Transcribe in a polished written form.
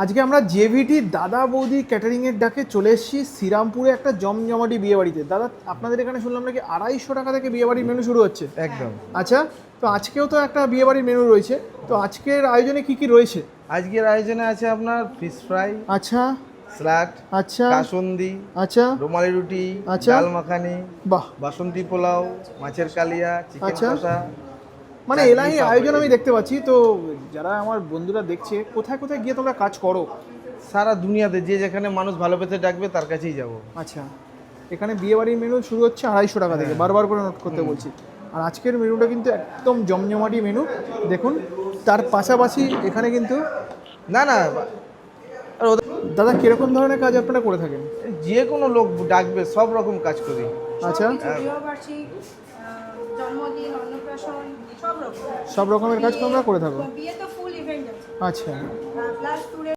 আজকে আমরা জেভিটি দাদা বৌদি ক্যাটারিংয়ের ডাকে চলে এসেছি শ্রীরামপুরে একটা জমজমাটি বিয়ে বাড়িতে। দাদা, আপনাদের এখানে শুনলাম নাকি 250 টাকা থেকে বিয়ে বাড়ির মেনু শুরু হচ্ছে। একদম। আচ্ছা, তো আজকেও তো একটা বিয়ে বাড়ির মেনু রয়েছে, তো আজকের আয়োজনে কি কি রয়েছে? আজকের আয়োজনে আছে আপনার ফিশ ফ্রাই, আচ্ছা স্যালাড, আচ্ছা কাসুন্দি, আচ্ছা রুমালি রুটি, আচ্ছা। ডাল মাখানি, বাহ, বাসন্তী পোলাও, মাছের কালিয়া, চিকেন আচ্ছা। কষা। মানে চাটনি, এলাহি পাঁপড়। আয়োজন আমি দেখতে পাচ্ছি। তো যারা আমার বন্ধুরা দেখছে, কোথায় কোথায় গিয়ে তোমরা কাজ করো? সারা দুনিয়াতে যে যেখানে মানুষ ভালো পেতে ডাকবে তার কাছেই যাব। আচ্ছা, এখানে বিয়ে বাড়ির মেনু শুরু হচ্ছে 250 টাকা থেকে, বারবার করে নোট করতে বলছি। আর আজকের মেনুটা কিন্তু একদম জমজমাটি মেনু। দেখুন, তার পাশাপাশি এখানে কিন্তু না না, আর ওদের দাদা কিরকম ধরনের কাজ আপনারা করে থাকেন? যে কোনো লোক ডাকবে সব রকম কাজ করি। আচ্ছা, গৃহবার্ষিক, জন্মদিন, অন্নপ্রাশন, সব রকম। সব রকমের কাজ তোমরা করে থাকো? বিয়ে তো ফুল ইভেন্ট আছে, আচ্ছা। প্লাস ট্যুরে